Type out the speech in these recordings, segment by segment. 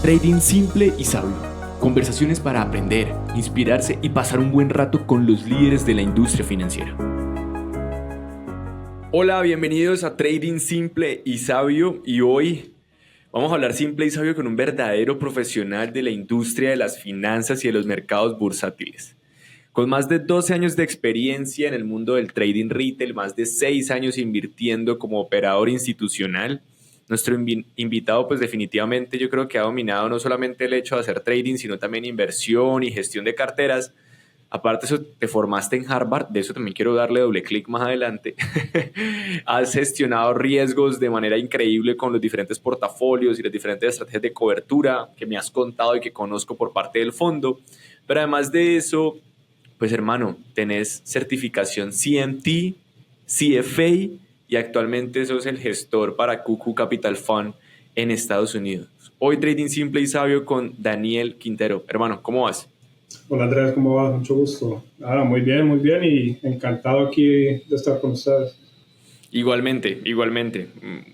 Trading simple y sabio. Conversaciones para aprender, inspirarse y pasar un buen rato con los líderes de la industria financiera. Hola, bienvenidos a Trading simple y sabio, y hoy vamos a hablar simple y sabio con un verdadero profesional de la industria de las finanzas y de los mercados bursátiles. Con más de 12 años de experiencia en el mundo del trading retail, más de 6 años invirtiendo como operador institucional, nuestro invitado pues definitivamente yo creo que ha dominado no solamente el hecho de hacer trading, sino también inversión y gestión de carteras. Aparte de eso, te formaste en Harvard, de eso también quiero darle doble clic más adelante. Has gestionado riesgos de manera increíble con los diferentes portafolios y las diferentes estrategias de cobertura que me has contado y que conozco por parte del fondo. Pero además de eso, pues hermano, tenés certificación CMT, CFA y actualmente sos el gestor para QQ Capital Fund en Estados Unidos. Hoy Trading Simple y Sabio con Daniel Quintero. Hermano, ¿cómo vas? Hola Andrés, ¿cómo vas? Mucho gusto. Muy bien y encantado aquí de estar con ustedes. Igualmente.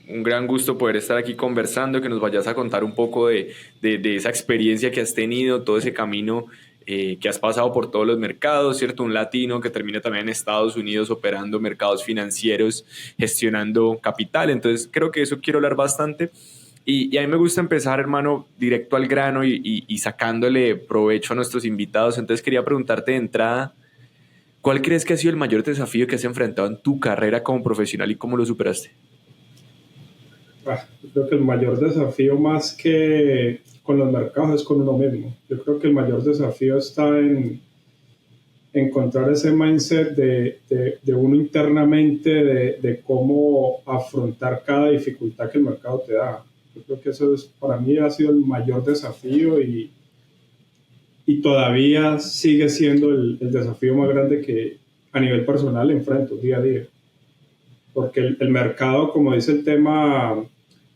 Un gran gusto poder estar aquí conversando, que nos vayas a contar un poco de esa experiencia que has tenido, todo ese camino que has pasado por todos los mercados, ¿cierto? Un latino que termina también en Estados Unidos operando mercados financieros, gestionando capital. Entonces, creo que eso quiero hablar bastante. Y a mí me gusta empezar, hermano, directo al grano y sacándole provecho a nuestros invitados. Entonces, quería preguntarte de entrada, ¿cuál crees que ha sido el mayor desafío que has enfrentado en tu carrera como profesional y cómo lo superaste? Yo creo que el mayor desafío más que con los mercados es con uno mismo. Yo creo que el mayor desafío está en encontrar ese mindset de uno internamente, de cómo afrontar cada dificultad que el mercado te da. Yo creo que eso para mí ha sido el mayor desafío y todavía sigue siendo el desafío más grande que a nivel personal enfrento día a día. Porque el mercado, como dice el tema,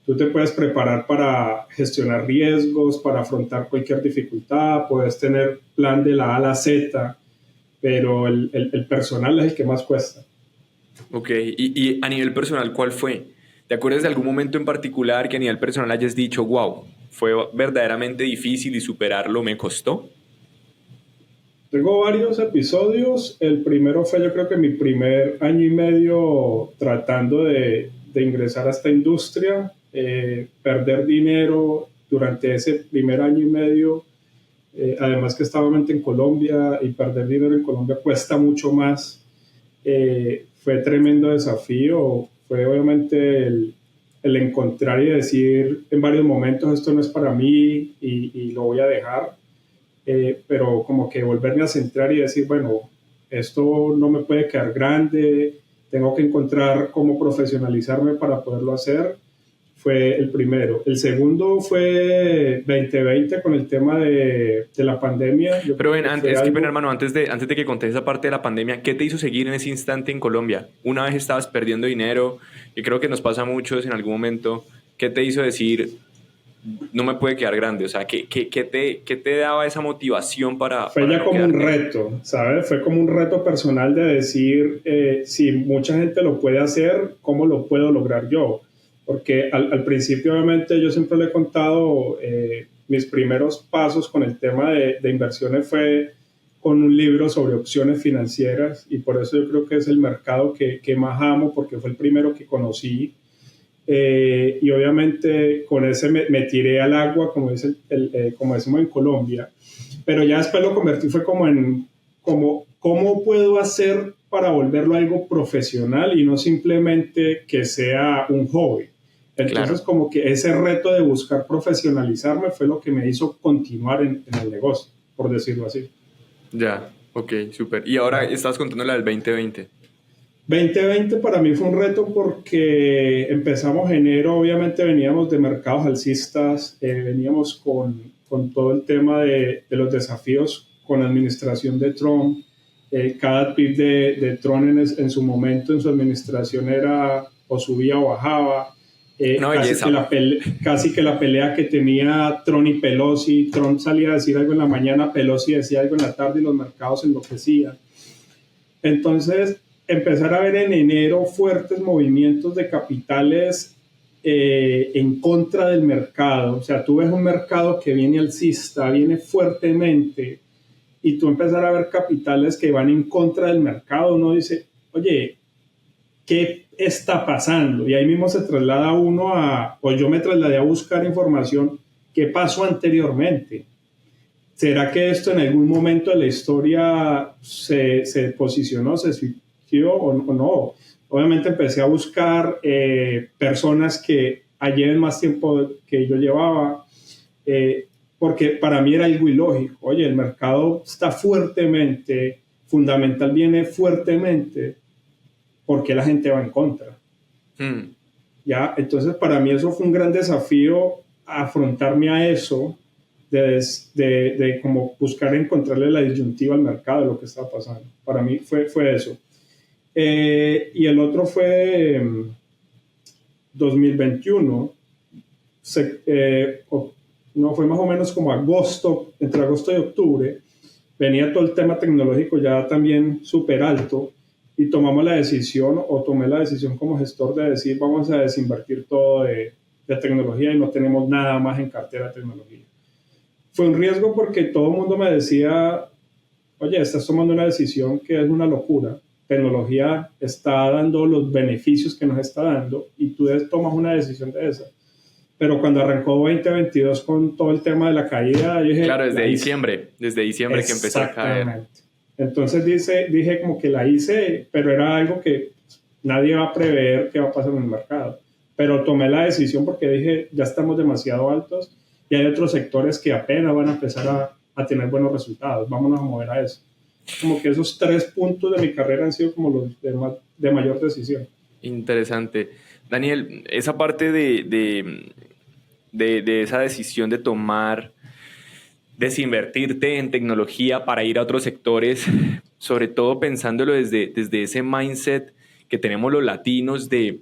tú te puedes preparar para gestionar riesgos, para afrontar cualquier dificultad, puedes tener plan de la A a la Z, pero el personal es el que más cuesta. Ok, y a nivel personal, ¿cuál fue? ¿Te acuerdas de algún momento en particular que a nivel personal hayas dicho, wow, fue verdaderamente difícil y superarlo me costó? Tengo varios episodios. El primero fue yo creo que mi primer año y medio tratando de ingresar a esta industria, perder dinero durante ese primer año y medio. Además que estaba en Colombia y perder dinero en Colombia cuesta mucho más. Fue tremendo desafío. Fue obviamente el encontrar y decir en varios momentos esto no es para mí y lo voy a dejar. Pero como que volverme a centrar y decir, bueno, esto no me puede quedar grande, tengo que encontrar cómo profesionalizarme para poderlo hacer, fue el primero. El segundo fue 2020 con el tema de la pandemia. Yo Pero creo ven, que fue es que, ven, algo. hermano, antes de que contes esa parte de la pandemia, ¿qué te hizo seguir en ese instante en Colombia? Una vez estabas perdiendo dinero, y creo que nos pasa a muchos en algún momento, ¿qué te hizo decir, no me puede quedar grande? O sea, ¿qué te daba esa motivación Fue para ya no como un quedarte? reto, ¿sabes? Fue como un reto personal de decir, si mucha gente lo puede hacer, ¿cómo lo puedo lograr yo? Porque al principio, obviamente, yo siempre le he contado, mis primeros pasos con el tema de inversiones fue con un libro sobre opciones financieras y por eso yo creo que es el mercado que más amo porque fue el primero que conocí. Y obviamente con ese me tiré al agua, como, como decimos en Colombia, pero ya después lo convertí fue como en cómo puedo hacer para volverlo algo profesional y no simplemente que sea un hobby. Entonces Claro, como que ese reto de buscar profesionalizarme fue lo que me hizo continuar en el negocio, por decirlo así. ya, ok, súper. Y ahora estás contando la del 2020. 2020 para mí fue un reto porque empezamos enero, obviamente veníamos de mercados alcistas, veníamos con todo el tema de los desafíos con la administración de Trump. Cada tweet de Trump en su momento, en su administración, era o subía o bajaba. Una belleza. Casi que la pelea que tenía Trump y Pelosi, Trump salía a decir algo en la mañana, Pelosi decía algo en la tarde y los mercados enloquecían. Entonces, empezar a ver en enero fuertes movimientos de capitales en contra del mercado. O sea, tú ves un mercado que viene alcista, viene fuertemente, y tú empezar a ver capitales que van en contra del mercado, uno dice, oye, ¿qué está pasando? Y ahí mismo se traslada uno o yo me trasladé a buscar información, ¿qué pasó anteriormente? ¿Será que esto en algún momento de la historia se posicionó, se sitió o no? Obviamente empecé a buscar personas que lleven más tiempo que yo llevaba, porque para mí era algo ilógico. Oye, el mercado está fuertemente, fundamental viene fuertemente, ¿por qué la gente va en contra? ¿Ya? Entonces para mí eso fue un gran desafío, afrontarme a eso, de como buscar encontrarle la disyuntiva al mercado de lo que estaba pasando. Para mí fue eso. Y el otro fue 2021, no, fue más o menos como agosto, entre agosto y octubre, venía todo el tema tecnológico ya también súper alto, y tomamos la decisión, o tomé la decisión como gestor de decir, vamos a desinvertir todo de tecnología y no tenemos nada más en cartera de tecnología. Fue un riesgo porque todo el mundo me decía, oye, estás tomando una decisión que es una locura, tecnología está dando los beneficios que nos está dando y tú tomas una decisión de esa. Pero cuando arrancó 2022 con todo el tema de la caída, yo dije... Claro, desde diciembre que empezó a caer. Entonces dije como que la hice, pero era algo que nadie va a prever qué va a pasar en el mercado. Pero tomé la decisión porque dije, ya estamos demasiado altos y hay otros sectores que apenas van a empezar a tener buenos resultados. Vámonos a mover a eso. Como que esos 3 puntos de mi carrera han sido como los de mayor decisión. Interesante. Daniel, esa parte de esa decisión de desinvertirte en tecnología para ir a otros sectores, sobre todo pensándolo desde ese mindset que tenemos los latinos de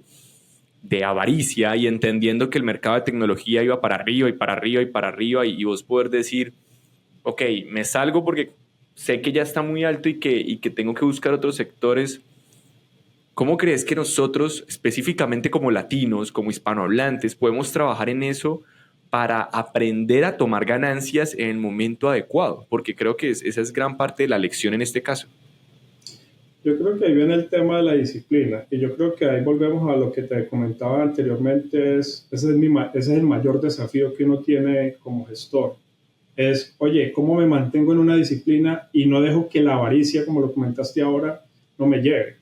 avaricia y entendiendo que el mercado de tecnología iba para arriba y para arriba y para arriba y vos poder decir, ok, me salgo porque sé que ya está muy alto y que tengo que buscar otros sectores. ¿Cómo crees que nosotros, específicamente como latinos, como hispanohablantes, podemos trabajar en eso para aprender a tomar ganancias en el momento adecuado? Porque creo que esa es gran parte de la lección en este caso. Yo creo que ahí viene el tema de la disciplina y yo creo que ahí volvemos a lo que te comentaba anteriormente, ese es el mayor desafío que uno tiene como gestor. Es, oye, ¿cómo me mantengo en una disciplina y no dejo que la avaricia, como lo comentaste ahora, no me lleve?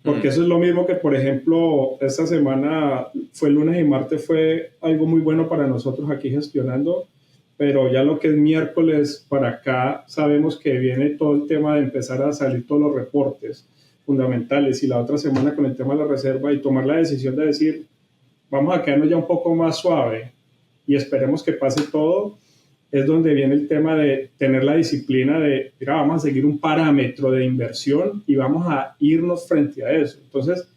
Porque eso es lo mismo que, por ejemplo, esta semana fue lunes y martes, fue algo muy bueno para nosotros aquí gestionando, pero ya lo que es miércoles para acá sabemos que viene todo el tema de empezar a salir todos los reportes fundamentales y la otra semana con el tema de la reserva y tomar la decisión de decir, vamos a quedarnos ya un poco más suave y esperemos que pase todo. Es donde viene el tema de tener la disciplina de, mira, vamos a seguir un parámetro de inversión y vamos a irnos frente a eso. Entonces,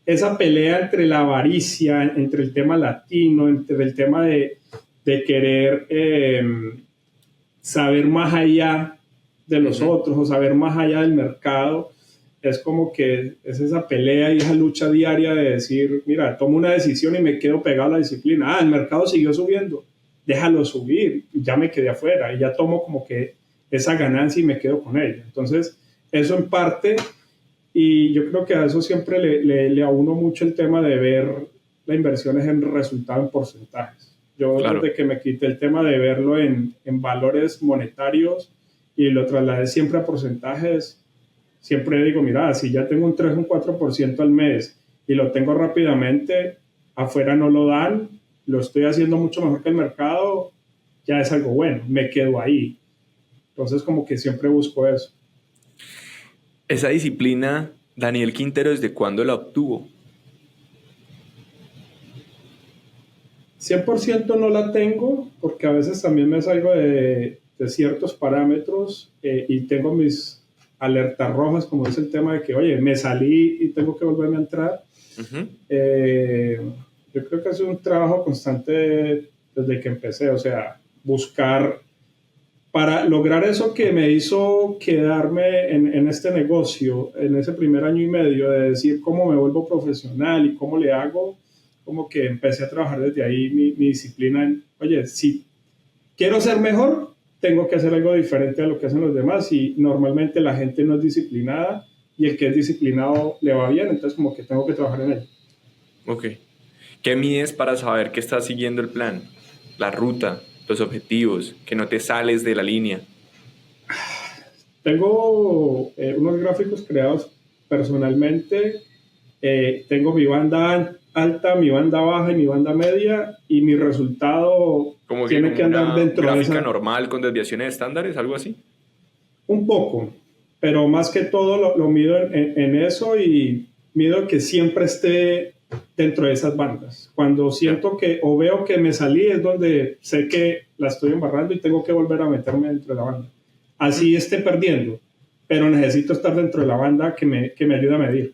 esa pelea entre la avaricia, entre el tema latino, entre el tema de querer saber más allá de los otros o saber más allá del mercado, es como que es esa pelea y esa lucha diaria de decir, mira, tomo una decisión y me quedo pegado a la disciplina. El mercado siguió subiendo. Déjalo subir, ya me quedé afuera y ya tomo como que esa ganancia y me quedo con ella. Entonces, eso en parte, y yo creo que a eso siempre le auno mucho el tema de ver la inversión es en resultado en porcentajes. Yo claro, desde que me quité el tema de verlo en valores monetarios y lo trasladé siempre a porcentajes, siempre digo, mira, si ya tengo un 3 o un 4% al mes y lo tengo rápidamente, afuera no lo dan, lo estoy haciendo mucho mejor que el mercado, ya es algo bueno, me quedo ahí. Entonces como que siempre busco eso. Esa disciplina, Daniel Quintero, ¿desde cuándo la obtuvo? 100% no la tengo, porque a veces también me salgo de ciertos parámetros y tengo mis alertas rojas, como es el tema de que, oye, me salí y tengo que volverme a entrar. Yo creo que es un trabajo constante desde que empecé, o sea, buscar para lograr eso que me hizo quedarme en este negocio, en ese primer año y medio, de decir cómo me vuelvo profesional y cómo le hago, como que empecé a trabajar desde ahí mi disciplina en, oye, si quiero ser mejor, tengo que hacer algo diferente a lo que hacen los demás y normalmente la gente no es disciplinada y el que es disciplinado le va bien, entonces como que tengo que trabajar en ello. Ok. ¿Qué mides para saber que estás siguiendo el plan? La ruta, los objetivos, que no te sales de la línea. Tengo unos gráficos creados personalmente. Tengo mi banda alta, mi banda baja y mi banda media y mi resultado tiene que andar Una dentro de gráfica esa. normal con desviaciones estándares, algo así. Un poco, pero más que todo lo mido en eso y mido que siempre esté dentro de esas bandas. Cuando siento que o veo que me salí es donde sé que la estoy embarrando y tengo que volver a meterme dentro de la banda. Así esté perdiendo, pero necesito estar dentro de la banda que me ayude a medir.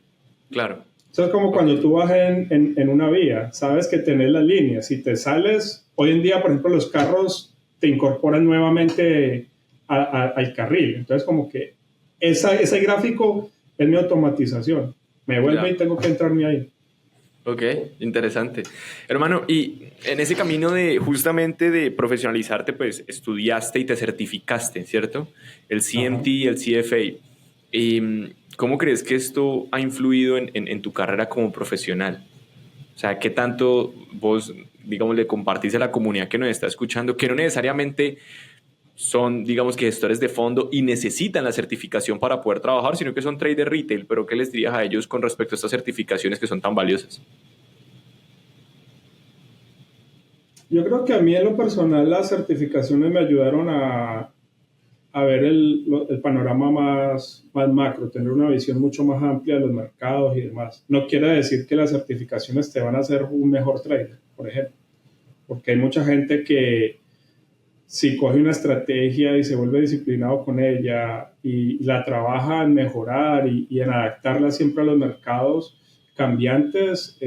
Claro. Eso es como cuando tú vas en una vía, sabes que tenés las líneas. Si te sales, hoy en día, por ejemplo, los carros te incorporan nuevamente al carril. Entonces, como que ese gráfico es mi automatización. Me vuelve y tengo que entrarme ahí. Ok, interesante. Hermano, y en ese camino de justamente de profesionalizarte, pues estudiaste y te certificaste, ¿cierto? El CMT y el CFA. ¿Cómo crees que esto ha influido en tu carrera como profesional? O sea, ¿qué tanto vos, digamos, le compartís a la comunidad que nos está escuchando, que no necesariamente son, digamos, que gestores de fondo y necesitan la certificación para poder trabajar, sino que son traders retail? Pero ¿qué les dirías a ellos con respecto a estas certificaciones que son tan valiosas? Yo creo que a mí en lo personal las certificaciones me ayudaron a ver el panorama más macro, tener una visión mucho más amplia de los mercados y demás. No quiere decir que las certificaciones te van a hacer un mejor trader, por ejemplo, porque hay mucha gente que si coge una estrategia y se vuelve disciplinado con ella y la trabaja en mejorar y en adaptarla siempre a los mercados cambiantes,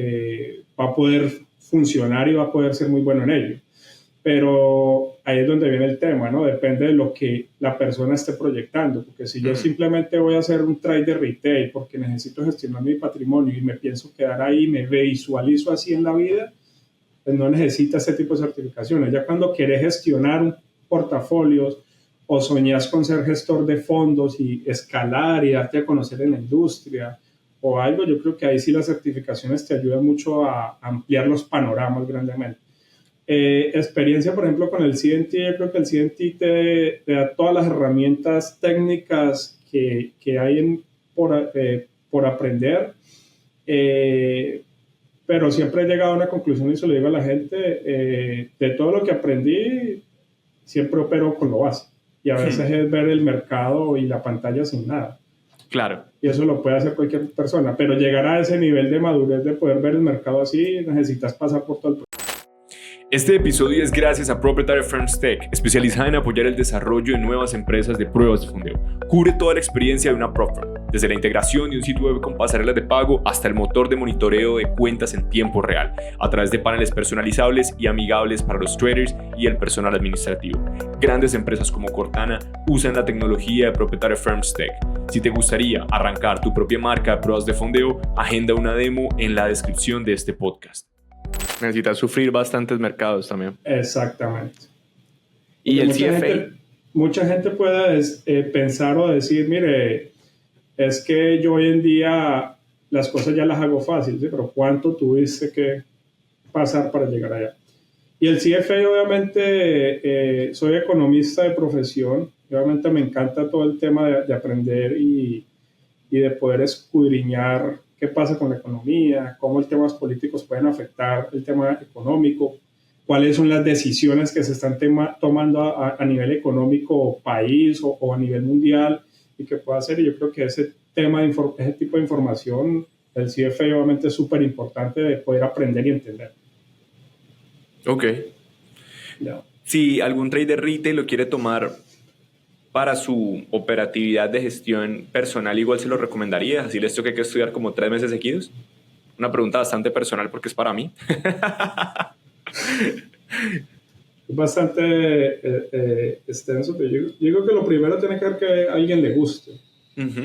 va a poder funcionar y va a poder ser muy bueno en ello. Pero ahí es donde viene el tema, ¿no? Depende de lo que la persona esté proyectando, porque si yo simplemente voy a hacer un trader retail porque necesito gestionar mi patrimonio y me pienso quedar ahí, me visualizo así en la vida, pues no necesita ese tipo de certificaciones. Ya cuando querés gestionar un portafolios o soñás con ser gestor de fondos y escalar y darte a conocer en la industria o algo, yo creo que ahí sí las certificaciones te ayudan mucho a ampliar los panoramas grandemente. Experiencia, por ejemplo, con el CNT, yo creo que el CNT te da todas las herramientas técnicas que hay por aprender, pero siempre he llegado a una conclusión y se lo digo a la gente, de todo lo que aprendí, siempre opero con lo básico y a veces es ver el mercado y la pantalla sin nada. Claro. Y eso lo puede hacer cualquier persona, pero llegar a ese nivel de madurez de poder ver el mercado así, necesitas pasar por todo el proceso. Este episodio es gracias a Proprietary Firms Tech, especializada en apoyar el desarrollo de nuevas empresas de pruebas de fondeo. Cubre toda la experiencia de una prop firm, desde la integración de un sitio web con pasarelas de pago hasta el motor de monitoreo de cuentas en tiempo real, a través de paneles personalizables y amigables para los traders y el personal administrativo. Grandes empresas como Cortana usan la tecnología de Proprietary Firms Tech. Si te gustaría arrancar tu propia marca de pruebas de fondeo, agenda una demo en la descripción de este podcast. Necesitas sufrir bastantes mercados también. Exactamente. Y el CFA. Mucha gente puede pensar o decir, mire, es que yo hoy en día las cosas ya las hago fácil, ¿sí? Pero ¿cuánto tuviste que pasar para llegar allá? Y el CFA, obviamente, soy economista de profesión, obviamente me encanta todo el tema de aprender y de poder escudriñar qué pasa con la economía, cómo los temas políticos pueden afectar el tema económico, cuáles son las decisiones que se están tomando a nivel económico país o a nivel mundial y qué puede hacer. Y yo creo que ese tipo de información, el CFA obviamente es súper importante de poder aprender y entender. Ok. Yeah. Si algún trader retail lo quiere tomar para su operatividad de gestión personal, igual se lo recomendaría. Así les toque que estudiar como 3 meses seguidos. Una pregunta bastante personal porque es para mí. Es bastante extenso, pero yo digo que lo primero tiene que ver que a alguien le guste.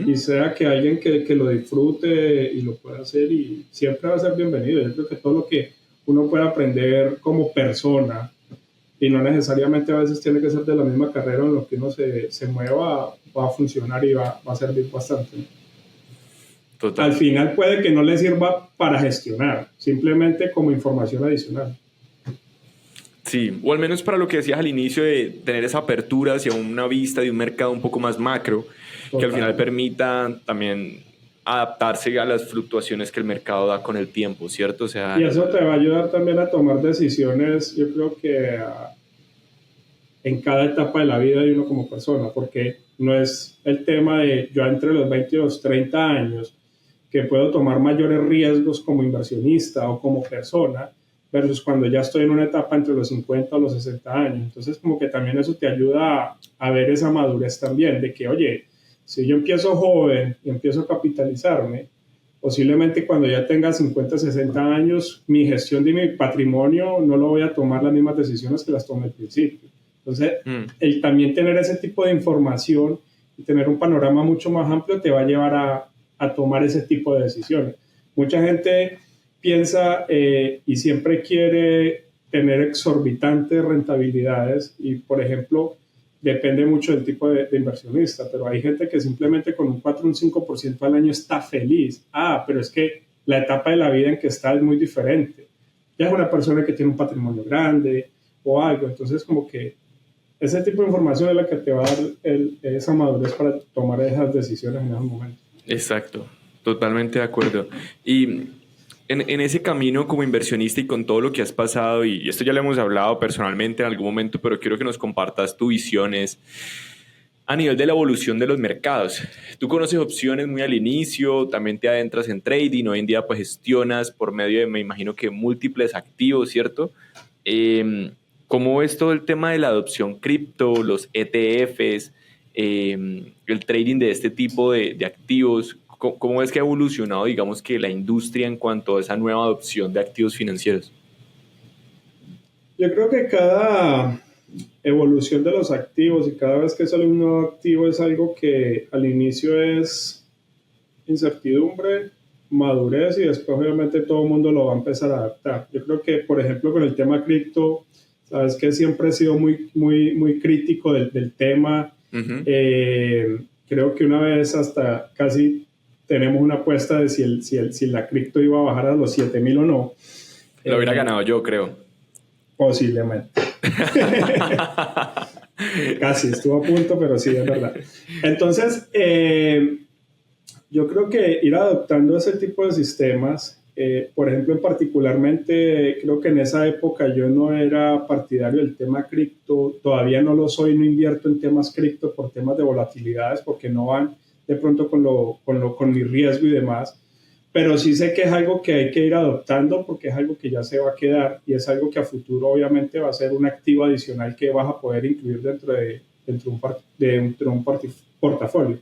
Y sea que alguien que lo disfrute y lo pueda hacer y siempre va a ser bienvenido. Yo creo que todo lo que uno puede aprender como persona y no necesariamente a veces tiene que ser de la misma carrera en lo que uno se mueva, va a funcionar y va a servir bastante. Total. Al final puede que no le sirva para gestionar, simplemente como información adicional. Sí, o al menos para lo que decías al inicio de tener esa apertura hacia una vista de un mercado un poco más macro, que al Total. final permita también adaptarse a las fluctuaciones que el mercado da con el tiempo, ¿cierto? O Y sea, eso te va a ayudar también a tomar decisiones, yo creo que en cada etapa de la vida de uno como persona, porque no es el tema de yo entre los 20 y los 30 años que puedo tomar mayores riesgos como inversionista o como persona, versus cuando ya estoy en una etapa entre los 50 o los 60 años. Entonces, como que también eso te ayuda a ver esa madurez también, de que, oye, si yo empiezo joven y empiezo a capitalizarme, posiblemente cuando ya tenga 50, 60 años, mi gestión de mi patrimonio no lo voy a tomar las mismas decisiones que las tomé al principio. Entonces, el también tener ese tipo de información y tener un panorama mucho más amplio te va a llevar a tomar ese tipo de decisiones. Mucha gente piensa y siempre quiere tener exorbitantes rentabilidades y, por ejemplo, depende mucho del tipo de inversionista, pero hay gente que simplemente con un 4 o un 5% al año está feliz. Pero es que la etapa de la vida en que está es muy diferente. Ya es una persona que tiene un patrimonio grande o algo, entonces como que ese tipo de información es la que te va a dar esa madurez para tomar esas decisiones en esos momentos. exacto, totalmente de acuerdo. Y en ese camino como inversionista y con todo lo que has pasado, y esto ya lo hemos hablado personalmente en algún momento, pero quiero que nos compartas tus visiones a nivel de la evolución de los mercados. Tú conoces opciones muy al inicio, también te adentras en trading, hoy en día pues gestionas por medio de, me imagino que múltiples activos, ¿cierto? ¿Cómo ves todo el tema de la adopción cripto, los ETFs, el trading de este tipo de activos? ¿Cómo ves que ha evolucionado, digamos, que la industria en cuanto a esa nueva adopción de activos financieros? Yo creo que cada evolución de los activos y cada vez que sale un nuevo activo es algo que al inicio es incertidumbre, madurez y después obviamente todo el mundo lo va a empezar a adaptar. Yo creo que, por ejemplo, con el tema cripto, sabes que siempre he sido muy crítico del tema. Uh-huh. Creo que una vez hasta casi tenemos una apuesta de si la cripto iba a bajar a los 7,000 o no. Lo hubiera ganado yo, creo. Posiblemente. Casi, estuvo a punto, pero sí, es verdad. Entonces, yo creo que ir adoptando ese tipo de sistemas, por ejemplo, particularmente, creo que en esa época yo no era partidario del tema cripto, todavía no lo soy, no invierto en temas cripto por temas de volatilidades, porque no van de pronto con mi riesgo y demás, pero sí sé que es algo que hay que ir adoptando porque es algo que ya se va a quedar y es algo que a futuro obviamente va a ser un activo adicional que vas a poder incluir dentro de un portafolio.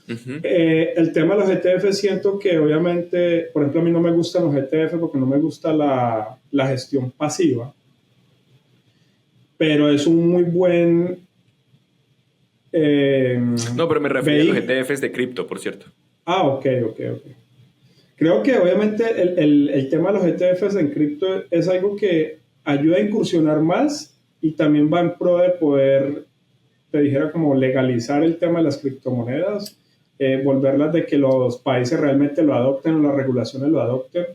Uh-huh. El tema de los ETF siento que obviamente, por ejemplo, a mí no me gustan los ETF porque no me gusta la gestión pasiva, pero es un muy buen... No, pero me refería a los ETFs de cripto, por cierto. Ok. Creo que obviamente el tema de los ETFs en cripto es algo que ayuda a incursionar más y también va en pro de poder, te dijera, como legalizar el tema de las criptomonedas, volverlas de que los países realmente lo adopten o las regulaciones lo adopten,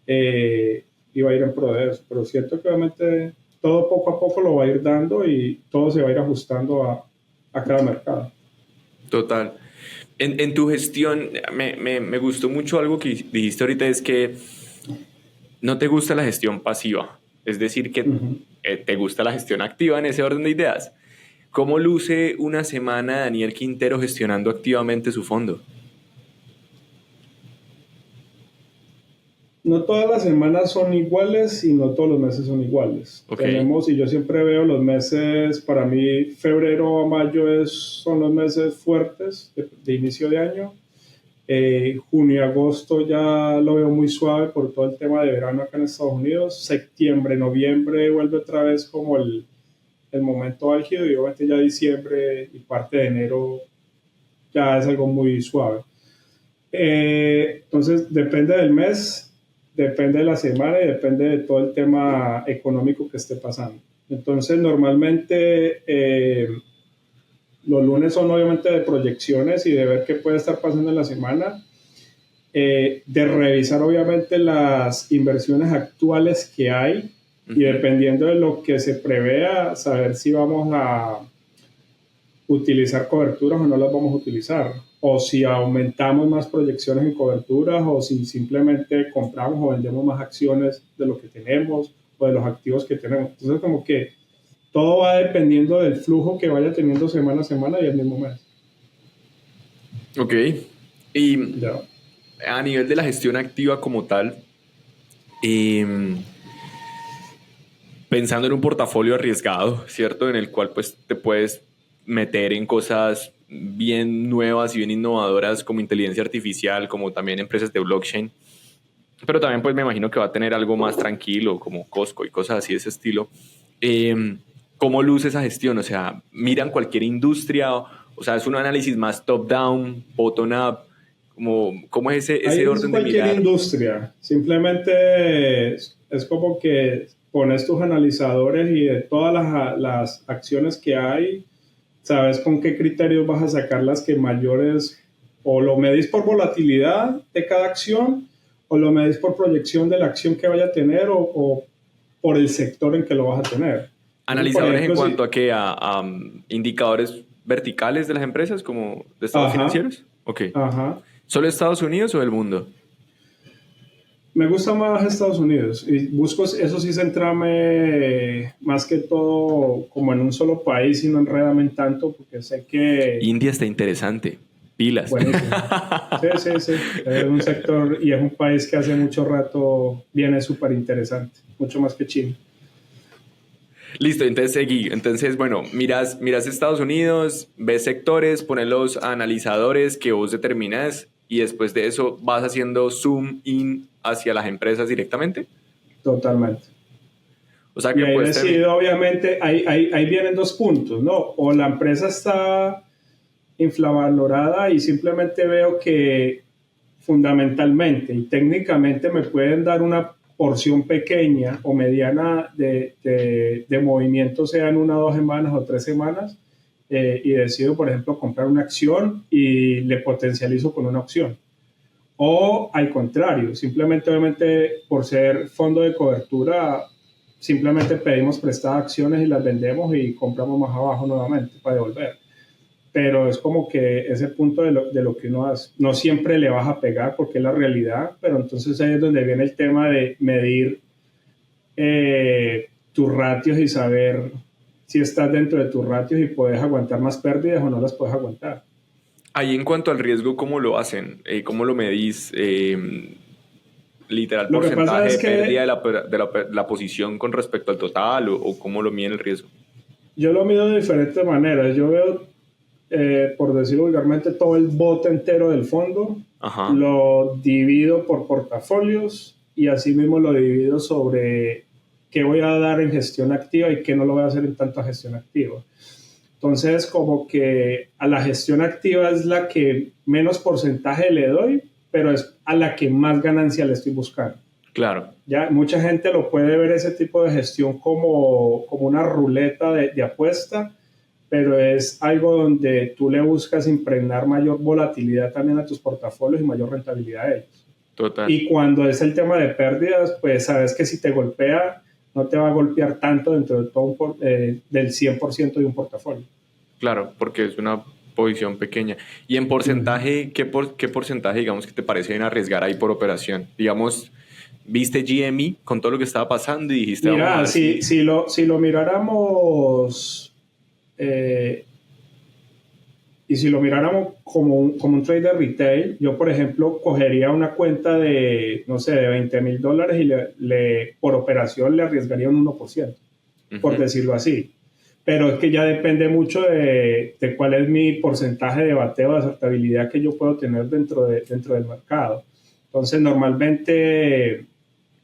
y va a ir en pro de eso. Pero siento que obviamente todo poco a poco lo va a ir dando y todo se va a ir ajustando a cada mercado. Total. En tu gestión, me gustó mucho algo que dijiste ahorita, es que no te gusta la gestión pasiva, es decir, que te gusta la gestión activa en ese orden de ideas. ¿Cómo luce una semana Daniel Quintero gestionando activamente su fondo? No todas las semanas son iguales y no todos los meses son iguales. Okay. Y yo siempre veo los meses, para mí febrero a mayo son los meses fuertes de inicio de año. Junio y agosto ya lo veo muy suave por todo el tema de verano acá en Estados Unidos. Septiembre, noviembre vuelve otra vez como el momento álgido y obviamente ya diciembre y parte de enero ya es algo muy suave. Entonces depende del mes. depende de la semana y depende de todo el tema económico que esté pasando. Entonces, normalmente los lunes son obviamente de proyecciones y de ver qué puede estar pasando en la semana, de revisar obviamente las inversiones actuales que hay y dependiendo de lo que se prevea, saber si vamos a utilizar coberturas o no las vamos a utilizar, o si aumentamos más proyecciones en coberturas, o si simplemente compramos o vendemos más acciones de lo que tenemos o de los activos que tenemos. Entonces, como que todo va dependiendo del flujo que vaya teniendo semana a semana y el mismo mes. Ok. Y Ya. a nivel de la gestión activa como tal, eh, pensando en un portafolio arriesgado, ¿cierto? En el cual pues te puedes meter en cosas bien nuevas y bien innovadoras como inteligencia artificial, como también empresas de blockchain. Pero también pues me imagino que va a tener algo más tranquilo, como Costco y cosas así de ese estilo. ¿Cómo luce esa gestión? O sea, ¿miran cualquier industria? O sea, ¿es un análisis más top-down, bottom-up? ¿Cómo es Ahí ese es orden de cualquier mirar? industria. Simplemente es como que pones tus analizadores y de todas las acciones que hay, sabes con qué criterios vas a sacar las que mayores, o lo medís por volatilidad de cada acción, o lo medís por proyección de la acción que vaya a tener, o por el sector en que lo vas a tener. Entonces, por ¿Analizadores en ejemplo, cuanto si, a qué? ¿A indicadores verticales de las empresas, como de estados ajá, financieros? Ok. ajá. ¿Solo Estados Unidos o el mundo? Me gusta más Estados Unidos y busco, eso sí, centrarme más que todo como en un solo país y no enredarme en tanto porque sé que India está interesante. Pilas. buenísimo. Sí, sí, sí. Es un sector y es un país que hace mucho rato viene súper interesante, mucho más que China. Listo, entonces seguí. Entonces, bueno, miras Estados Unidos, ves sectores, pones los analizadores que vos determinás y después de eso vas haciendo zoom in hacia las empresas directamente. Totalmente. O sea Y que ahí puedes terminar. decido, obviamente, ahí vienen dos puntos, ¿no? O la empresa está infravalorada y simplemente veo que fundamentalmente y técnicamente me pueden dar una porción pequeña o mediana de movimiento, sea en 1 o 2 semanas o 3 semanas, y decido, por ejemplo, comprar una acción y le potencializo con una opción. O al contrario, simplemente, obviamente, por ser fondo de cobertura, simplemente pedimos prestadas acciones y las vendemos y compramos más abajo nuevamente para devolver, pero es como que ese punto de lo que uno hace. No siempre le vas a pegar porque es la realidad, pero entonces ahí es donde viene el tema de medir tus ratios y saber si estás dentro de tus ratios y puedes aguantar más pérdidas o no las puedes aguantar. Ahí en cuanto al riesgo, ¿cómo lo hacen? ¿Cómo lo medís? Literal Lo que pasa porcentaje es de pérdida que de la posición con respecto al total o cómo lo miden el riesgo. yo lo mido de diferentes maneras. Yo veo, por decirlo vulgarmente, todo el bote entero del fondo, Ajá, lo divido por portafolios y así mismo lo divido sobre qué voy a dar en gestión activa y qué no lo voy a hacer en tanta gestión activa. Entonces, como que a la gestión activa es la que menos porcentaje le doy, pero es a la que más ganancia le estoy buscando. claro. Ya mucha gente lo puede ver ese tipo de gestión como una ruleta de apuesta, pero es algo donde tú le buscas impregnar mayor volatilidad también a tus portafolios y mayor rentabilidad a ellos. Total. Y cuando es el tema de pérdidas, pues sabes que si te golpea, no te va a golpear tanto dentro de todo del 100% de un portafolio. Claro, porque es una posición pequeña. Y en Uh -huh. porcentaje, ¿qué porcentaje, digamos, que te parece bien arriesgar ahí por operación? Digamos, viste GME con todo lo que estaba pasando y dijiste, vamos a Mira, ver si, si... si lo miráramos eh, y si lo miráramos como un trader retail, yo, por ejemplo, cogería una cuenta de, no sé, de $20,000 y por operación le arriesgaría un 1%, por Ujú, decirlo así. Pero es que ya depende mucho de cuál es mi porcentaje de bateo, de acertabilidad que yo puedo tener dentro del mercado. Entonces, normalmente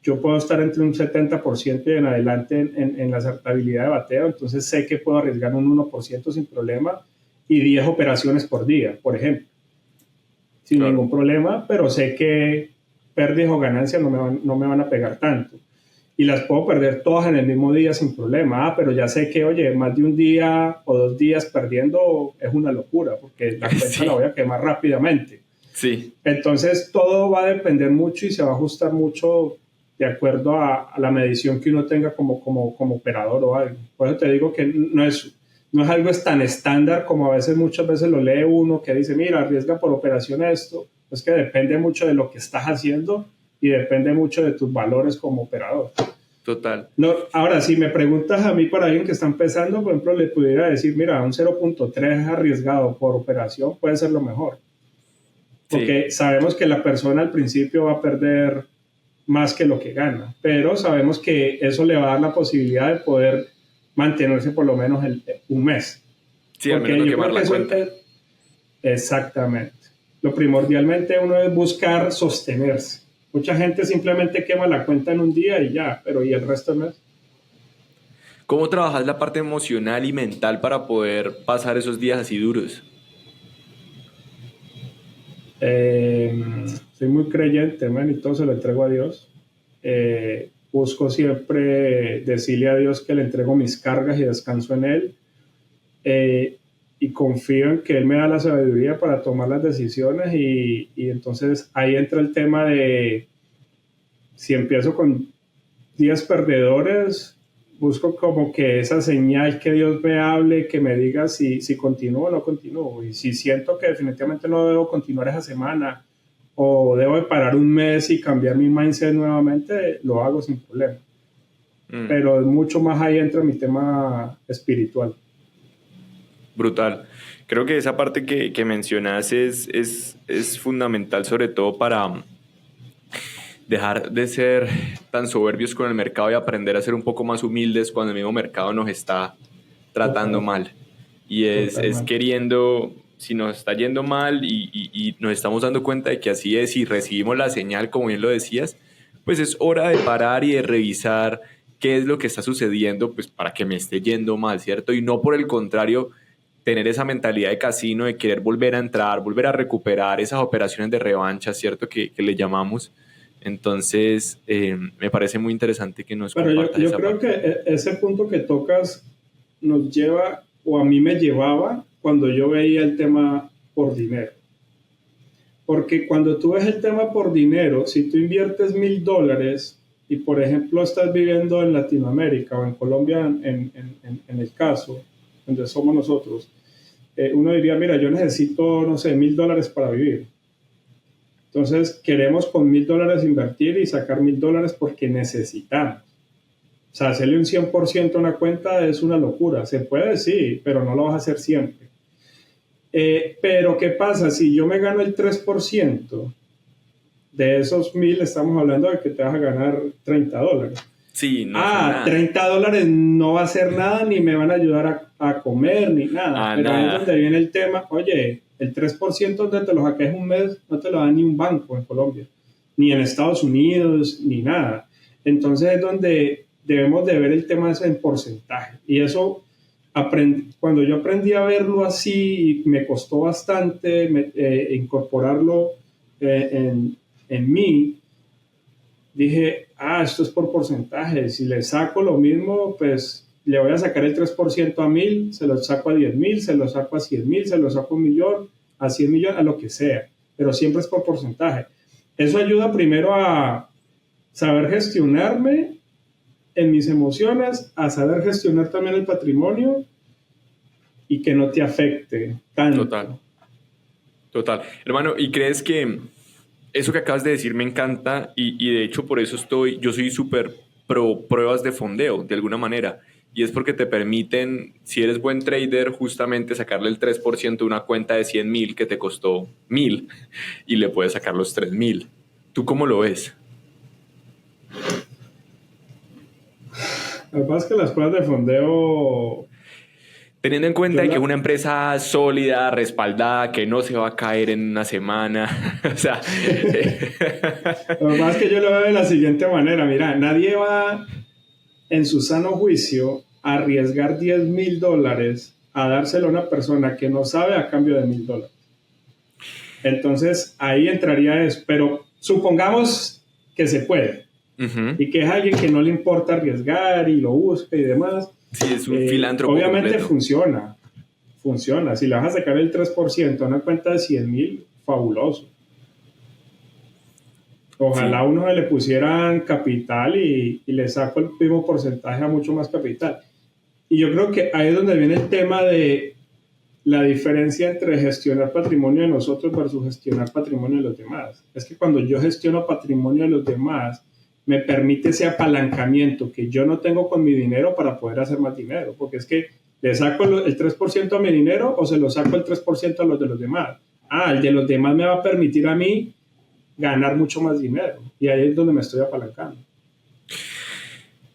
yo puedo estar entre un 70% y en adelante en la acertabilidad de bateo, entonces sé que puedo arriesgar un 1% sin problema y 10 operaciones por día, por ejemplo, sin claro. ningún problema, pero sé que pérdidas o ganancias no me van a pegar tanto. Y las puedo perder todas en el mismo día sin problema. Pero ya sé que, oye, más de un día o 2 días perdiendo es una locura, porque la cuenta Sí, la voy a quemar rápidamente. sí, Entonces, todo va a depender mucho y se va a ajustar mucho de acuerdo a la medición que uno tenga como operador o algo. Por eso te digo que no es algo tan estándar como muchas veces lo lee uno que dice, mira, arriesga por operación esto. Es que depende mucho de lo que estás haciendo y depende mucho de tus valores como operador. total. No, ahora, si me preguntas a mí para alguien que está empezando, por ejemplo, le pudiera decir, mira, un 0.3 arriesgado por operación puede ser lo mejor. Sí, Porque sabemos que la persona al principio va a perder más que lo que gana, pero sabemos que eso le va a dar la posibilidad de poder mantenerse por lo menos un mes. sí, al menos Porque no yo quemar creo que la eso cuenta. es exactamente. Lo primordialmente uno es buscar sostenerse. Mucha gente simplemente quema la cuenta en un día y ya, pero ¿y el resto del mes? ¿Cómo trabajas la parte emocional y mental para poder pasar esos días así duros? Soy muy creyente, man, y todo se lo entrego a Dios. Busco siempre decirle a Dios que le entrego mis cargas y descanso en Él. eh, y confío en que Él me da la sabiduría para tomar las decisiones y entonces ahí entra el tema de si empiezo con 10 perdedores, busco como que esa señal que Dios me hable, que me diga si continúo o no continúo. Y si siento que definitivamente no debo continuar esa semana o debo de parar un mes y cambiar mi mindset nuevamente, lo hago sin problema. Mm, Pero mucho más ahí entra mi tema espiritual. brutal. Creo que esa parte que mencionas es fundamental, sobre todo para dejar de ser tan soberbios con el mercado y aprender a ser un poco más humildes cuando el mismo mercado nos está tratando Total, mal. Y es totalmente. queriendo, si nos está yendo mal y nos estamos dando cuenta de que así es y recibimos la señal, como bien lo decías, pues es hora de parar y de revisar qué es lo que está sucediendo, pues para que me esté yendo mal, ¿cierto? Y no por el contrario, tener esa mentalidad de casino, de querer volver a entrar, volver a recuperar esas operaciones de revancha, ¿cierto? Que le llamamos. Entonces, me parece muy interesante que nos Pero compartas yo esa creo parte. que ese punto que tocas nos lleva, o a mí me llevaba, cuando yo veía el tema por dinero. Porque cuando tú ves el tema por dinero, si tú inviertes $1,000 y, por ejemplo, estás viviendo en Latinoamérica o en Colombia, en el caso, donde somos nosotros, uno diría, mira, yo necesito, no sé, $1,000 para vivir. Entonces, queremos con $1,000 invertir y sacar $1,000 porque necesitamos. O sea, hacerle un 100% a una cuenta es una locura. Se puede, sí, pero no lo vas a hacer siempre. Pero, ¿qué pasa? Si yo me gano el 3% de esos 1,000, estamos hablando de que te vas a ganar $30. Sí, no son nada. $30 no va a ser nada, ni me van a ayudar a comer, ni nada. A Pero ahí es nada. donde viene el tema. Oye, el 3% donde te lo saques un mes, no te lo da ni un banco en Colombia, ni en Estados Unidos, ni nada. Entonces es donde debemos de ver el tema ese en porcentaje. Y eso, cuando yo aprendí a verlo así, me costó bastante incorporarlo en mí, dije, esto es por porcentaje. Si le saco lo mismo, pues le voy a sacar el 3% a 1,000, se lo saco a 10,000, se lo saco a 100,000, se lo saco a 1,000,000, a 100,000,000, a lo que sea. Pero siempre es por porcentaje. Eso ayuda primero a saber gestionarme en mis emociones, a saber gestionar también el patrimonio y que no te afecte Total, tanto. total. Hermano, ¿y crees que eso que acabas de decir me encanta y de hecho por eso yo soy súper pro pruebas de fondeo, de alguna manera? Y es porque te permiten, si eres buen trader, justamente sacarle el 3% de una cuenta de 100.000 que te costó 1.000 y le puedes sacar los 3.000. ¿Tú cómo lo ves? Lo que pasa es que las pruebas de fondeo, Teniendo en cuenta yo de que es la, una empresa sólida, respaldada, que no se va a caer en una semana. O sea, lo que pasa es que yo lo veo de la siguiente manera. Mira, nadie va en su sano juicio a arriesgar $10,000 a dárselo a una persona que no sabe a cambio de $1,000. Entonces ahí entraría eso. Pero supongamos que se puede y que es alguien que no le importa arriesgar y lo busca y demás. Sí, es un filántropo obviamente completo. funciona. Si le vas a sacar el 3% a una cuenta de 100,000, fabuloso. Ojalá uno le pusieran capital y le saco el mismo porcentaje a mucho más capital. Y yo creo que ahí es donde viene el tema de la diferencia entre gestionar patrimonio de nosotros versus gestionar patrimonio de los demás. Es que cuando yo gestiono patrimonio de los demás, me permite ese apalancamiento que yo no tengo con mi dinero para poder hacer más dinero. Porque es que le saco el 3% a mi dinero o se lo saco el 3% a los de los demás. El de los demás me va a permitir a mí ganar mucho más dinero. Y ahí es donde me estoy apalancando.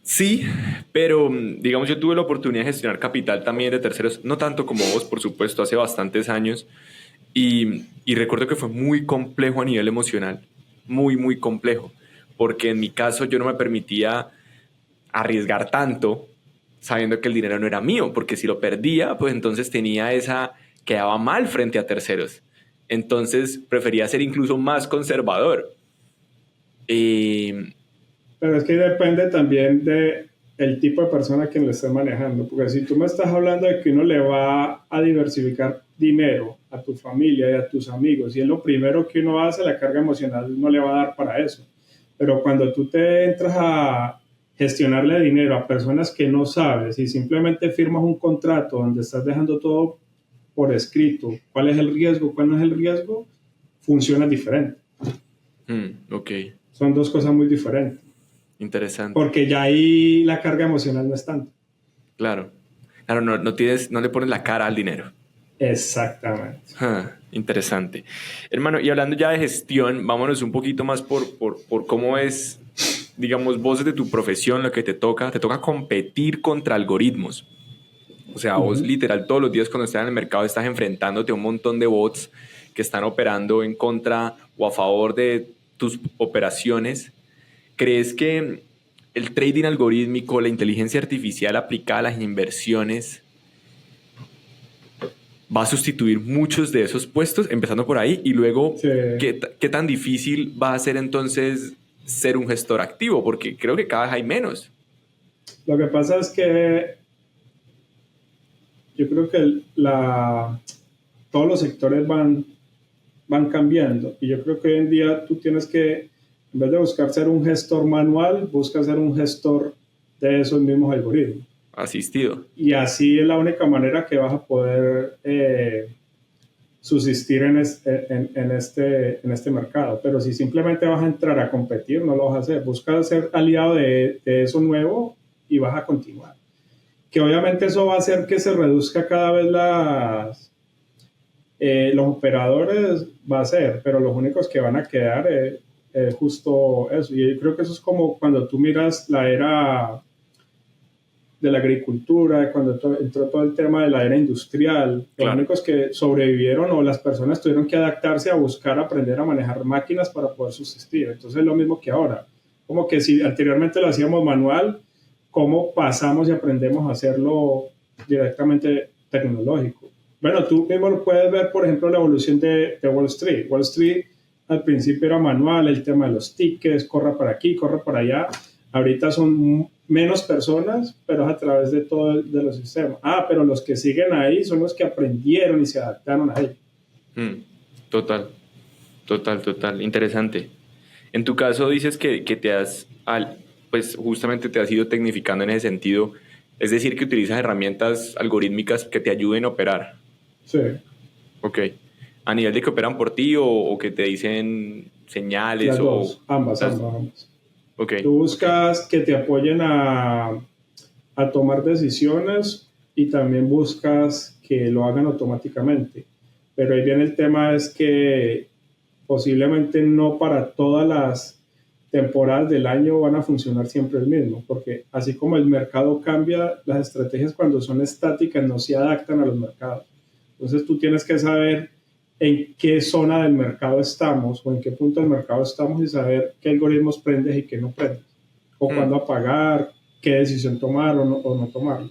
Sí, pero digamos, yo tuve la oportunidad de gestionar capital también de terceros, no tanto como vos, por supuesto, hace bastantes años, y recuerdo que fue muy complejo a nivel emocional, muy, muy complejo, porque en mi caso yo no me permitía arriesgar tanto sabiendo que el dinero no era mío, porque si lo perdía, pues entonces quedaba mal frente a terceros. Entonces prefería ser incluso más conservador. Pero es que depende también de el tipo de persona a quien le estés manejando, porque si tú me estás hablando de que uno le va a diversificar dinero a tu familia y a tus amigos, y es lo primero que uno hace, la carga emocional no le va a dar para eso. Pero cuando tú te entras a gestionarle dinero a personas que no sabes y simplemente firmas un contrato donde estás dejando todo por escrito, cuál es el riesgo, cuál no es el riesgo, funciona diferente. Ok. Son dos cosas muy diferentes. Interesante. Porque ya ahí la carga emocional no es tanto. Claro. Claro, no le pones la cara al dinero. Exactamente. Interesante. Hermano, y hablando ya de gestión, vámonos un poquito más por cómo es, digamos, vos de tu profesión, lo que te toca competir contra algoritmos. O sea, vos literal todos los días cuando estás en el mercado estás enfrentándote a un montón de bots que están operando en contra o a favor de tus operaciones. ¿Crees que el trading algorítmico, la inteligencia artificial aplicada a las inversiones va a sustituir muchos de esos puestos, empezando por ahí? Y luego, sí. ¿qué tan difícil va a ser entonces ser un gestor activo? Porque creo que cada vez hay menos. Lo que pasa es que yo creo que todos los sectores van cambiando. Y yo creo que hoy en día tú tienes que, en vez de buscar ser un gestor manual, busca ser un gestor de esos mismos algoritmos. Asistido. Y así es la única manera que vas a poder subsistir en este mercado. Pero si simplemente vas a entrar a competir, no lo vas a hacer. Busca ser aliado de eso nuevo y vas a continuar. Que obviamente eso va a hacer que se reduzca cada vez los operadores, va a ser, pero los únicos que van a quedar es justo eso. Y yo creo que eso es como cuando tú miras la era de la agricultura, cuando entró todo el tema de la era industrial, claro. Los únicos que sobrevivieron o las personas tuvieron que adaptarse a buscar aprender a manejar máquinas para poder subsistir. Entonces es lo mismo que ahora. Como que si anteriormente lo hacíamos manual, ¿cómo pasamos y aprendemos a hacerlo directamente tecnológico? Bueno, tú mismo lo puedes ver, por ejemplo, la evolución de Wall Street. Wall Street al principio era manual, el tema de los tickets, corra para aquí, corra para allá. Ahorita son menos personas, pero es a través de todos los sistemas. Pero los que siguen ahí son los que aprendieron y se adaptaron a ello. Total. Interesante. En tu caso dices que pues justamente te has ido tecnificando en ese sentido. Es decir, que utilizas herramientas algorítmicas que te ayuden a operar. Sí. Ok. ¿A nivel de que operan por ti o que te dicen señales? Las dos, ambas. Okay. Tú buscas que te apoyen a tomar decisiones y también buscas que lo hagan automáticamente. Pero ahí viene el tema, es que posiblemente no para todas las temporadas del año van a funcionar siempre el mismo, porque así como el mercado cambia, las estrategias cuando son estáticas no se adaptan a los mercados. Entonces tú tienes que saber en qué zona del mercado estamos o en qué punto del mercado estamos y saber qué algoritmos prendes y qué no prendes, o cuándo apagar, qué decisión tomar o no tomar.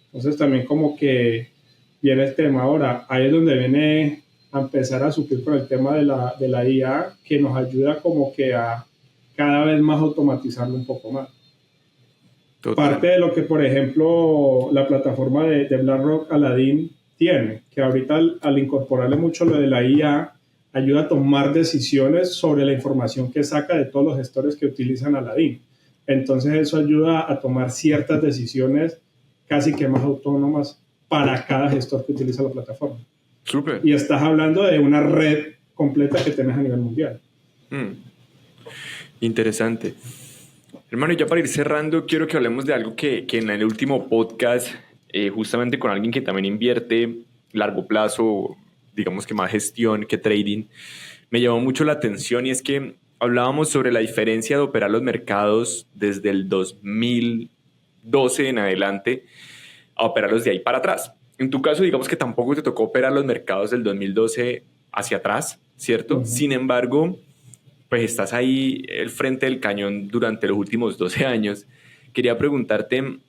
Entonces también como que viene el tema. Ahora, ahí es donde viene a empezar a suplir con el tema de la IA, que nos ayuda como que a cada vez más automatizarlo un poco más. Total. Parte de lo que, por ejemplo, la plataforma de BlackRock Aladdin tiene, que ahorita al incorporarle mucho lo de la IA, ayuda a tomar decisiones sobre la información que saca de todos los gestores que utilizan Aladdin. Entonces eso ayuda a tomar ciertas decisiones casi que más autónomas para cada gestor que utiliza la plataforma. Súper. Y estás hablando de una red completa que tenés a nivel mundial. Interesante. Hermano, y ya para ir cerrando, quiero que hablemos de algo que en el último podcast, justamente con alguien que también invierte largo plazo, digamos que más gestión que trading, me llamó mucho la atención, y es que hablábamos sobre la diferencia de operar los mercados desde el 2012 en adelante a operarlos de ahí para atrás. En tu caso, digamos que tampoco te tocó operar los mercados del 2012 hacia atrás, ¿cierto? Uh-huh. Sin embargo, pues estás ahí al frente del cañón durante los últimos 12 años. Quería preguntarte,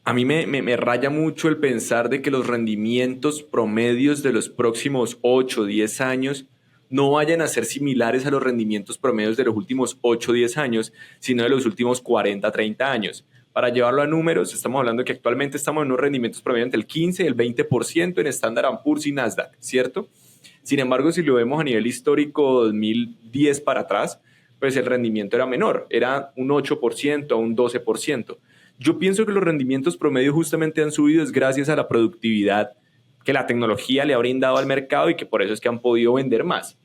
a mí me raya mucho el pensar de que los rendimientos promedios de los próximos 8 o 10 años no vayan a ser similares a los rendimientos promedios de los últimos 8 o 10 años, sino de los últimos 40 o 30 años. Para llevarlo a números, estamos hablando que actualmente estamos en unos rendimientos promedios entre el 15 y el 20% en Standard & Poor's y Nasdaq, ¿cierto? Sin embargo, si lo vemos a nivel histórico 2010 para atrás, pues el rendimiento era menor, era un 8% a un 12%. Yo pienso que los rendimientos promedios justamente han subido es gracias a la productividad que la tecnología le ha brindado al mercado y que por eso es que han podido vender más.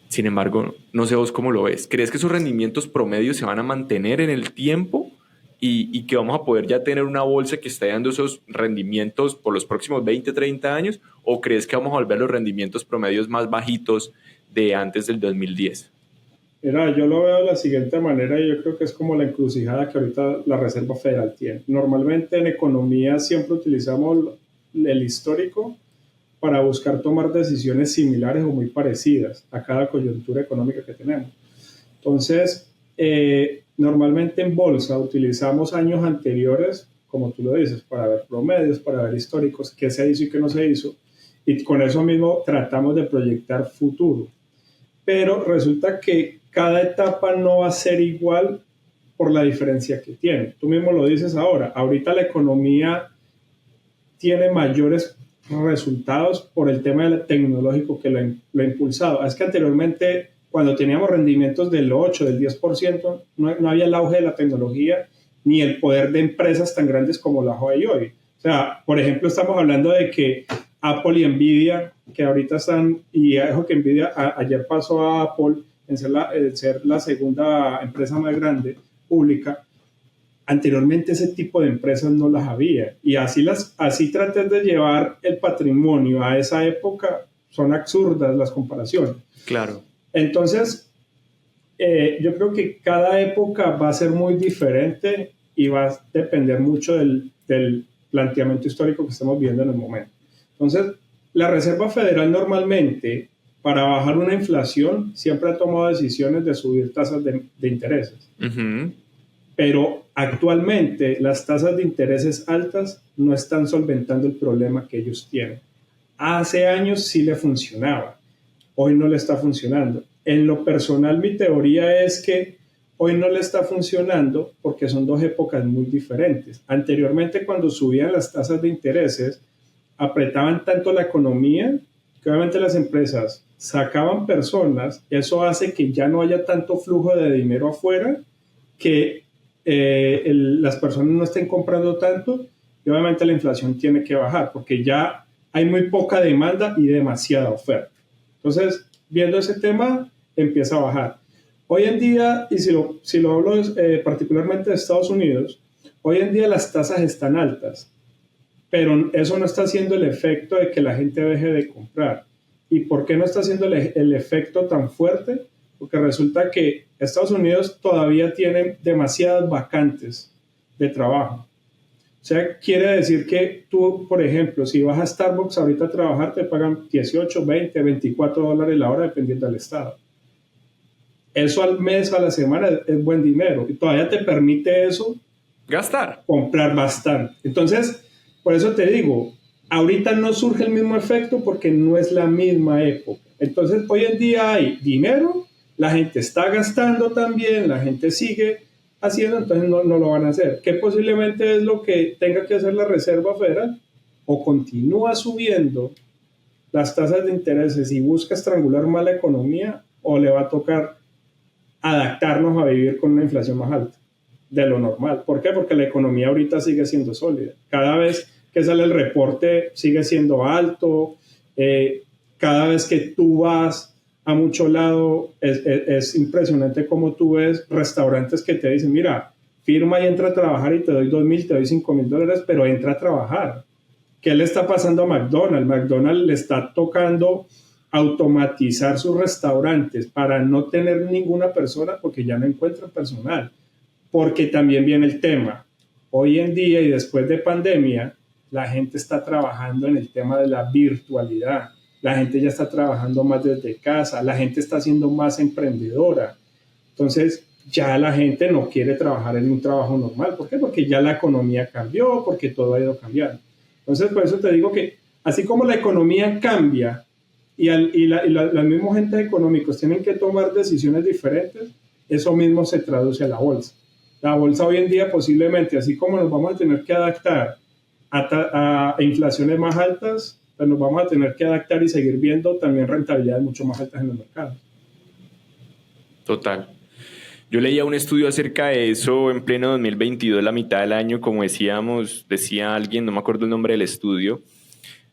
Sin embargo, no sé vos cómo lo ves. ¿Crees que esos rendimientos promedios se van a mantener en el tiempo y que vamos a poder ya tener una bolsa que esté dando esos rendimientos por los próximos 20, 30 años? ¿O crees que vamos a volver a los rendimientos promedios más bajitos de antes del 2010? Mira, yo lo veo de la siguiente manera, y yo creo que es como la encrucijada que ahorita la Reserva Federal tiene. Normalmente en economía siempre utilizamos el histórico para buscar tomar decisiones similares o muy parecidas a cada coyuntura económica que tenemos. Entonces, normalmente en bolsa utilizamos años anteriores, como tú lo dices, para ver promedios, para ver históricos, qué se hizo y qué no se hizo, y con eso mismo tratamos de proyectar futuro. Pero resulta que cada etapa no va a ser igual por la diferencia que tiene. Tú mismo lo dices ahora, ahorita la economía tiene mayores resultados por el tema tecnológico que lo ha impulsado. Es que anteriormente, cuando teníamos rendimientos del 8, del 10%, no había el auge de la tecnología ni el poder de empresas tan grandes como las hay hoy. O sea, por ejemplo, estamos hablando de que Apple y Nvidia, que ahorita están, y dejo que Nvidia ayer pasó a Apple en ser la segunda empresa más grande pública. Anteriormente ese tipo de empresas no las había, y así tratar de llevar el patrimonio a esa época, son absurdas las comparaciones. Claro. Entonces, yo creo que cada época va a ser muy diferente y va a depender mucho del planteamiento histórico que estamos viendo en el momento. Entonces, la Reserva Federal normalmente, para bajar una inflación, siempre ha tomado decisiones de subir tasas de intereses. Uh-huh. Pero actualmente las tasas de intereses altas no están solventando el problema que ellos tienen. Hace años sí le funcionaba, hoy no le está funcionando. En lo personal, mi teoría es que hoy no le está funcionando porque son dos épocas muy diferentes. Anteriormente, cuando subían las tasas de intereses, apretaban tanto la economía que obviamente las empresas sacaban personas, eso hace que ya no haya tanto flujo de dinero afuera, que las personas no estén comprando tanto, y obviamente la inflación tiene que bajar porque ya hay muy poca demanda y demasiada oferta. Entonces, viendo ese tema, empieza a bajar. Hoy en día, y si lo hablo particularmente de Estados Unidos, hoy en día las tasas están altas, pero eso no está haciendo el efecto de que la gente deje de comprar. ¿Y por qué no está haciendo el efecto tan fuerte? Porque resulta que Estados Unidos todavía tiene demasiadas vacantes de trabajo. O sea, quiere decir que tú, por ejemplo, si vas a Starbucks ahorita a trabajar, te pagan 18, 20, 24 dólares la hora dependiendo del estado. Eso al mes, a la semana, es buen dinero. Y todavía te permite eso gastar, comprar bastante. Entonces, por eso te digo, Ahorita no surge el mismo efecto porque no es la misma época. Entonces, hoy en día hay dinero, la gente está gastando también, la gente sigue haciendo, entonces no lo van a hacer. ¿Qué posiblemente es lo que tenga que hacer la Reserva Federal? O continúa subiendo las tasas de intereses y busca estrangular más la economía, o le va a tocar adaptarnos a vivir con una inflación más alta de lo normal. ¿Por qué? Porque la economía ahorita sigue siendo sólida. Cada vez que sale el reporte sigue siendo alto. Cada vez que tú vas a mucho lado es impresionante cómo tú ves restaurantes que te dicen, mira, firma y entra a trabajar y te doy 2.000, te doy $5.000, pero entra a trabajar. ¿Qué le está pasando a McDonald's? McDonald's le está tocando automatizar sus restaurantes para no tener ninguna persona porque ya no encuentran personal. Porque también viene el tema. Hoy en día y después de pandemia, la gente está trabajando en el tema de la virtualidad. La gente ya está trabajando más desde casa. La gente está siendo más emprendedora. Entonces, ya la gente no quiere trabajar en un trabajo normal. ¿Por qué? Porque ya la economía cambió, porque todo ha ido cambiando. Entonces, por eso te digo que así como la economía cambia los mismos agentes económicos tienen que tomar decisiones diferentes, eso mismo se traduce a la bolsa. La bolsa hoy en día posiblemente, así como nos vamos a tener que adaptar a inflaciones más altas, pues nos vamos a tener que adaptar y seguir viendo también rentabilidades mucho más altas en los mercados. Total. Yo leía un estudio acerca de eso en pleno 2022, la mitad del año, como decíamos, decía alguien, no me acuerdo el nombre del estudio,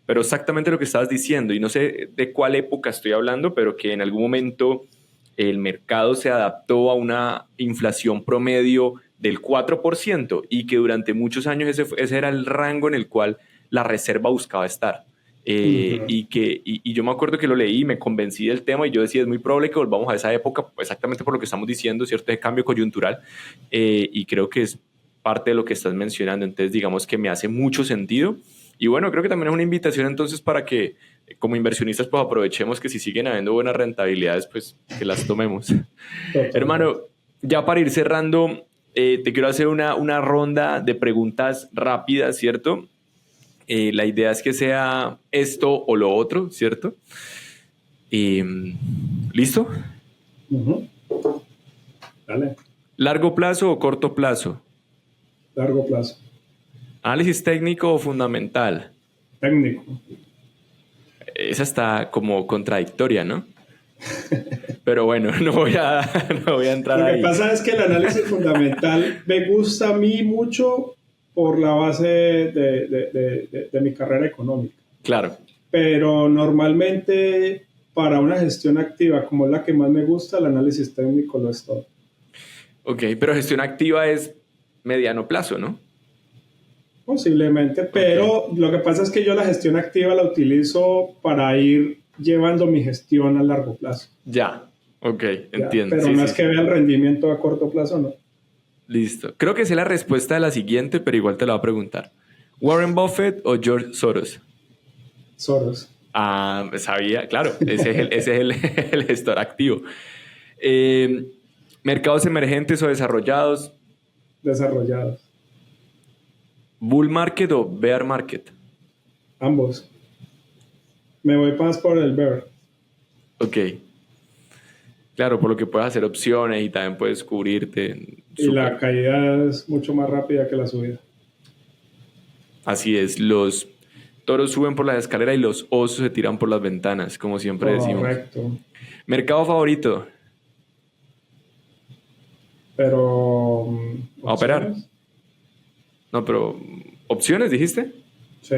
pero exactamente lo que estabas diciendo, y no sé de cuál época estoy hablando, pero que en algún momento el mercado se adaptó a una inflación promedio del 4% y que durante muchos años ese era el rango en el cual la reserva buscaba estar. Y yo me acuerdo que lo leí y me convencí del tema y yo decía, es muy probable que volvamos a esa época exactamente por lo que estamos diciendo, ¿cierto? De cambio coyuntural, y creo que es parte de lo que estás mencionando, entonces digamos que me hace mucho sentido. Y bueno, creo que también es una invitación entonces para que como inversionistas pues aprovechemos que si siguen habiendo buenas rentabilidades, pues que las tomemos. Hermano, ya para ir cerrando, te quiero hacer una ronda de preguntas rápidas, ¿cierto? La idea es que sea esto o lo otro, ¿cierto? ¿Listo? Dale. ¿Largo plazo o corto plazo? Largo plazo. ¿Análisis técnico o fundamental? Técnico. Esa está como contradictoria, ¿no? Pero bueno, no voy a entrar ahí. Lo que pasa es que el análisis fundamental me gusta a mí mucho por la base de mi carrera económica. Claro. Pero normalmente para una gestión activa, como es la que más me gusta, el análisis técnico lo es todo. Ok, pero gestión activa es mediano plazo, ¿no? Posiblemente, pero lo que pasa es que yo la gestión activa la utilizo para ir llevando mi gestión a largo plazo. Ya, ok, entiendo. Pero no es que vea el rendimiento a corto plazo, ¿no? Listo. Creo que sé la respuesta de la siguiente, pero igual te la voy a preguntar. ¿Warren Buffett o George Soros? Soros. Ah, sabía, claro, ese es el gestor activo. ¿Mercados emergentes o desarrollados? Desarrollados. ¿Bull market o bear market? Ambos. Me voy más por el bear. Ok. Claro, por lo que puedes hacer opciones y también puedes cubrirte. Y la caída es mucho más rápida que la subida. Así es, los toros suben por las escaleras y los osos se tiran por las ventanas, como siempre decimos. Correcto. ¿Mercado favorito? Pero... ¿A operar? No, pero... ¿Opciones dijiste? Sí.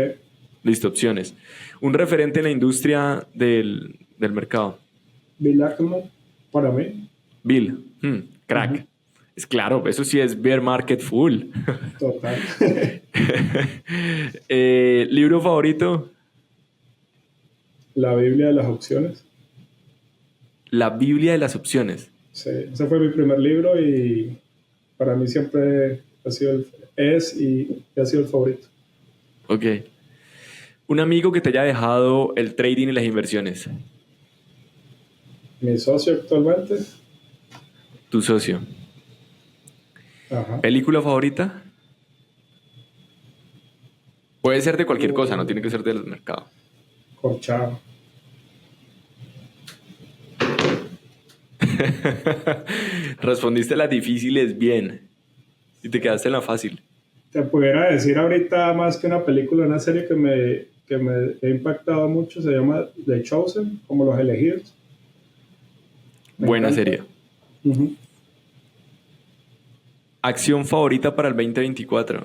Listo, opciones. Un referente en la industria del mercado. Bill Ackman, para mí. Bill, crack. Es claro, eso sí es bear market full. Total. ¿Libro favorito? La Biblia de las opciones. La Biblia de las opciones. Sí, ese fue mi primer libro y para mí siempre ha sido y ha sido el favorito. Ok. Un amigo que te haya dejado el trading y las inversiones. Mi socio actualmente. Tu socio. Ajá. ¿Película favorita? Puede ser de cualquier cosa, no tiene que ser del mercado. Corchado. Respondiste las difíciles bien y te quedaste en la fácil. Te pudiera decir ahorita más que una película, una serie que me ha impactado mucho, se llama The Chosen, como Los Elegidos. Buena serie. Uh-huh. Acción favorita para el 2024.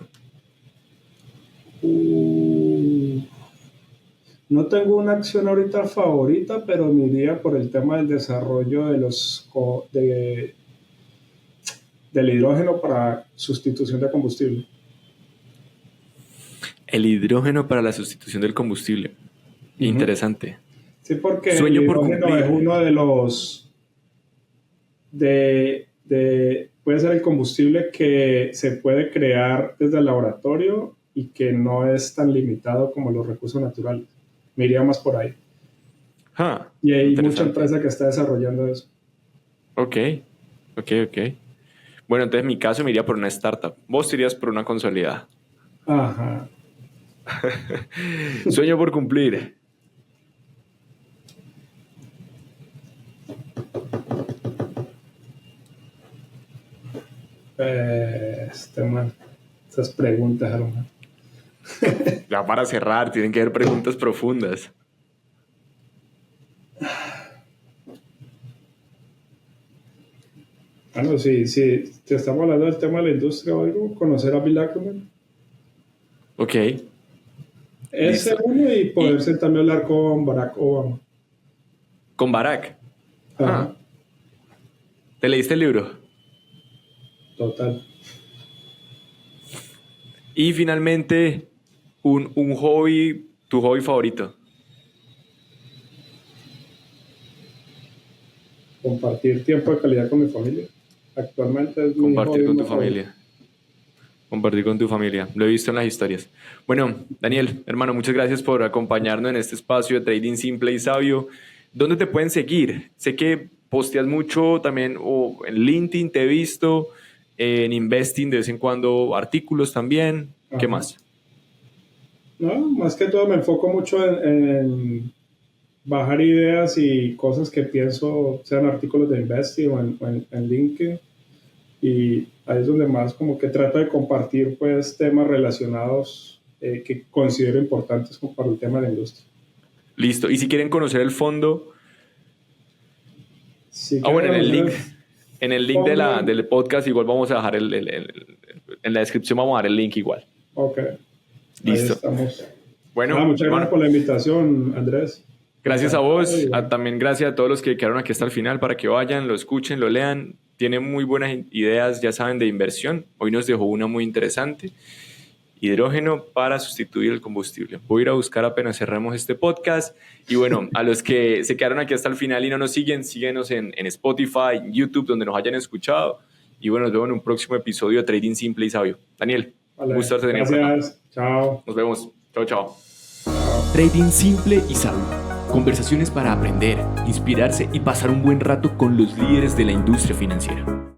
No tengo una acción ahorita favorita, pero me iría por el tema del desarrollo del hidrógeno para sustitución de combustible. El hidrógeno para la sustitución del combustible. Uh-huh. Interesante. Sí, porque Sueño el por hidrógeno cumplir. es uno de los... puede ser el combustible que se puede crear desde el laboratorio y que no es tan limitado como los recursos naturales. Me iría más por ahí. Y hay mucha empresa que está desarrollando eso. Ok. Bueno, entonces en mi caso me iría por una startup. Vos te irías por una consolidada. Ajá. Sueño por cumplir. Esas preguntas, hermano. Ya para cerrar, tienen que haber preguntas profundas. Bueno, si te estamos hablando del tema de la industria o algo, conocer a Bill Ackman. Ok. Ese uno y poder sentarme a hablar con Barack Obama. ¿Con Barack? Ajá. ¿Te leíste el libro? Total. Y finalmente, un hobby, tu hobby favorito. Compartir tiempo de calidad con mi familia. Actualmente es compartir con tu familia. Compartir con tu familia. Lo he visto en las historias. Bueno, Daniel, hermano, muchas gracias por acompañarnos en este espacio de Trading Simple y Sabio. ¿Dónde te pueden seguir? Sé que posteas mucho también, o en LinkedIn te he visto, en Investing de vez en cuando artículos también. Ajá. ¿Qué más? No, más que todo me enfoco mucho en bajar ideas y cosas que pienso, sean artículos de Investing o en LinkedIn. Y ahí es donde más como que trato de compartir pues temas relacionados que considero importantes como para el tema de la industria. Listo. Y si quieren conocer el fondo, Si bueno, en el link fondo, del podcast igual vamos a dejar en la descripción vamos a dar el link igual. Ok. Listo. Ahí estamos. Bueno, Muchas gracias por la invitación, Andrés. Gracias a vos, también gracias a todos los que quedaron aquí hasta el final para que vayan, lo escuchen, lo lean. Tiene muy buenas ideas, ya saben, de inversión. Hoy nos dejó una muy interesante. Hidrógeno para sustituir el combustible. Voy a ir a buscar apenas cerremos este podcast. Y bueno, a los que se quedaron aquí hasta el final y no nos siguen, síguenos en Spotify, en YouTube, donde nos hayan escuchado. Y bueno, nos vemos en un próximo episodio de Trading Simple y Sabio. Daniel, vale, un gusto tenerte. Gracias. Chao. Nos vemos. Chao. Trading Simple y Sabio. Conversaciones para aprender, inspirarse y pasar un buen rato con los líderes de la industria financiera.